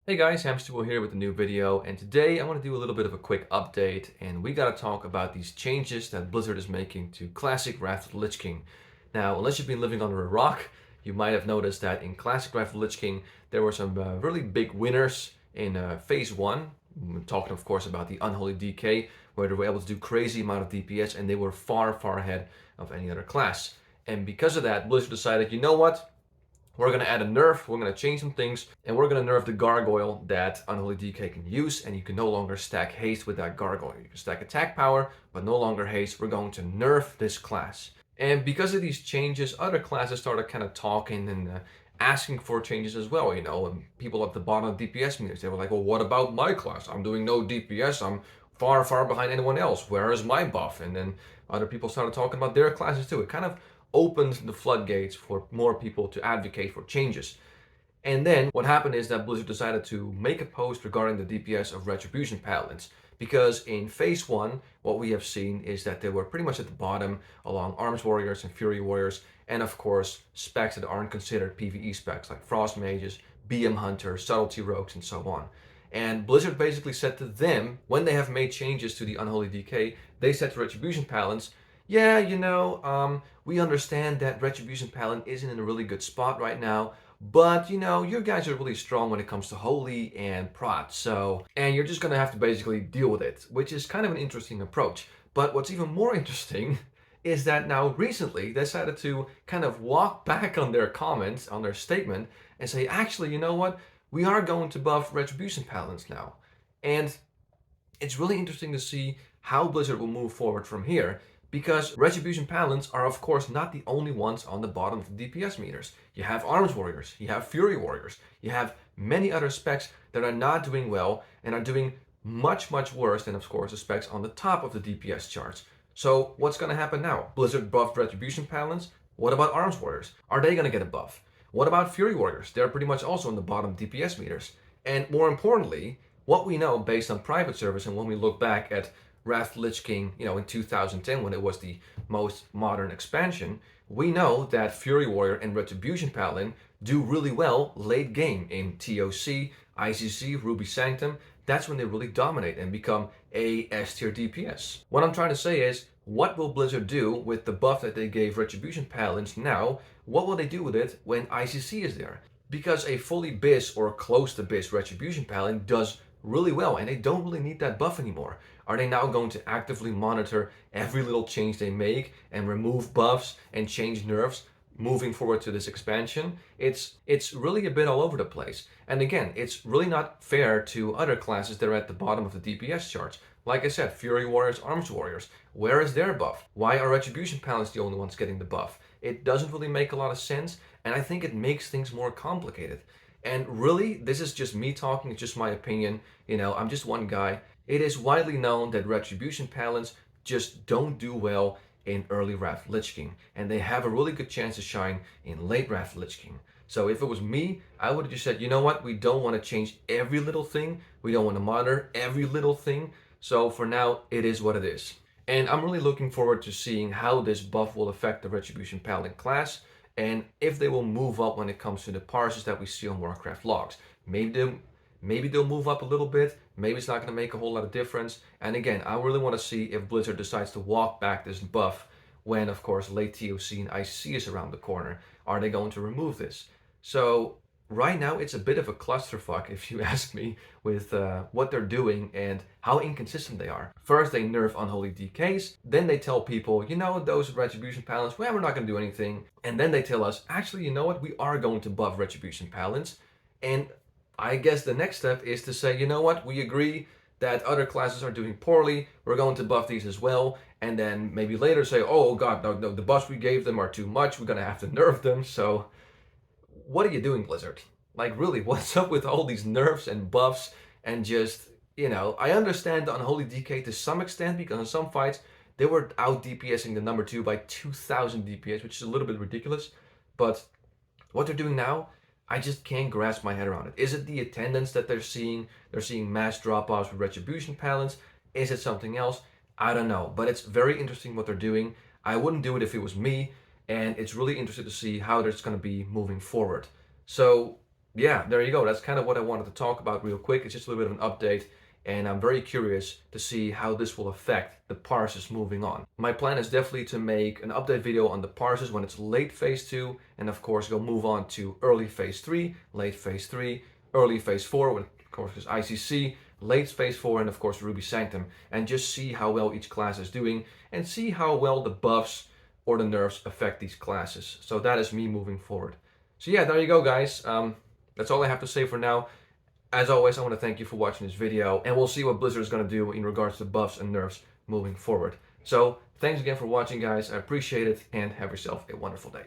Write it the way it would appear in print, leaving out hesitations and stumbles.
Hey guys, Hamster here with a new video, and today I want to do a little bit of a quick update, and we gotta talk about these changes that Blizzard is making to Classic Wrath of the Lich King. Now, unless you've been living under a rock, you might have noticed that in Classic Wrath of the Lich King, there were some really big winners in Phase 1. I'm talking, of course, about the Unholy DK, where they were able to do crazy amount of DPS, and they were far, far ahead of any other class. And because of that, Blizzard decided, you know what? We're going to add a nerf, we're going to change some things, and we're going to nerf the gargoyle that Unholy DK can use, and you can no longer stack haste with that gargoyle. You can stack attack power, but no longer haste. We're going to nerf this class. And because of these changes, other classes started kind of talking and asking for changes as well, and people at the bottom of DPS meters, they were like, well, what about my class? I'm doing no DPS, I'm far, far behind anyone else. Where is my buff? And then other people started talking about their classes too. It kind of opened the floodgates for more people to advocate for changes. And then what happened is that Blizzard decided to make a post regarding the DPS of Retribution Paladins. Because in Phase 1, what we have seen is that they were pretty much at the bottom along Arms Warriors and Fury Warriors, and of course, specs that aren't considered PvE specs like Frost Mages, BM Hunters, Subtlety Rogues, and so on. And Blizzard basically said to them, when they have made changes to the Unholy DK, they said to Retribution Paladins, yeah, we understand that Retribution Paladin isn't in a really good spot right now, but you guys are really strong when it comes to Holy and Prot, and you're just gonna have to basically deal with it, which is kind of an interesting approach. But what's even more interesting is that now recently they decided to kind of walk back on their comments, on their statement, and say, actually, you know what? We are going to buff Retribution Paladins now. And it's really interesting to see how Blizzard will move forward from here, because Retribution Paladins are of course not the only ones on the bottom of the DPS meters. You have Arms Warriors, you have Fury Warriors, you have many other specs that are not doing well and are doing much, much worse than of course the specs on the top of the DPS charts. So what's going to happen now? Blizzard buffed Retribution Paladins. What about Arms Warriors? Are they going to get a buff? What about Fury Warriors? They're pretty much also on the bottom DPS meters. And more importantly, what we know based on private service and when we look back at Wrath Lich King, in 2010 when it was the most modern expansion, we know that Fury Warrior and Retribution Paladin do really well late game in TOC, ICC, Ruby Sanctum. That's when they really dominate and become a S tier DPS. What I'm trying to say is, what will Blizzard do with the buff that they gave Retribution Paladins now? What will they do with it when ICC is there? Because a fully BIS or close to BIS Retribution Paladin does really well, and they don't really need that buff anymore. Are they now going to actively monitor every little change they make and remove buffs and change nerfs moving forward to this expansion? It's really a bit all over the place. And again, it's really not fair to other classes that are at the bottom of the DPS charts. Like I said, Fury Warriors, Arms Warriors. Where is their buff? Why are Retribution Paladins the only ones getting the buff? It doesn't really make a lot of sense, and I think it makes things more complicated. And really, this is just me talking, it's just my opinion. I'm just one guy. It is widely known that Retribution Paladins just don't do well in early Wrath Lich King, and they have a really good chance to shine in late Wrath Lich King. So if it was me, I would have just said, you know what, we don't want to change every little thing, we don't want to monitor every little thing, so for now, it is what it is. And I'm really looking forward to seeing how this buff will affect the Retribution Paladin class, and if they will move up when it comes to the parsers that we see on Warcraft logs. Maybe they'll move up a little bit, maybe it's not going to make a whole lot of difference. And again, I really want to see if Blizzard decides to walk back this buff when, of course, late TOC and ICC is around the corner. Are they going to remove this? So right now it's a bit of a clusterfuck, if you ask me, with what they're doing and how inconsistent they are. First they nerf Unholy DKs, then they tell people, those Retribution Paladins, well, we're not going to do anything. And then they tell us, actually, you know what, we are going to buff Retribution Paladins. And I guess the next step is to say, you know what, we agree that other classes are doing poorly, we're going to buff these as well, and then maybe later say, oh god, no, the buffs we gave them are too much, we're gonna have to nerf them. So what are you doing, Blizzard? Like, really, what's up with all these nerfs and buffs and just, I understand the Unholy DK to some extent because in some fights they were out DPSing the number 2 by 2000 DPS, which is a little bit ridiculous, but what they're doing now, I just can't grasp my head around it. Is it the attendance that they're seeing? They're seeing mass drop-offs with Retribution Paladins. Is it something else? I don't know, but it's very interesting what they're doing. I wouldn't do it if it was me, and it's really interesting to see how it's going to be moving forward. So yeah, there you go. That's kind of what I wanted to talk about real quick. It's just a little bit of an update, and I'm very curious to see how this will affect the parsers moving on. My plan is definitely to make an update video on the parsers when it's late phase 2, and of course go move on to early phase 3, late phase 3, early phase 4, when of course is ICC, late phase 4, and of course Ruby Sanctum, and just see how well each class is doing, and see how well the buffs or the nerfs affect these classes. So that is me moving forward. So yeah, there you go, guys. That's all I have to say for now. As always, I want to thank you for watching this video, and we'll see what Blizzard is going to do in regards to buffs and nerfs moving forward. So, thanks again for watching, guys. I appreciate it, and have yourself a wonderful day.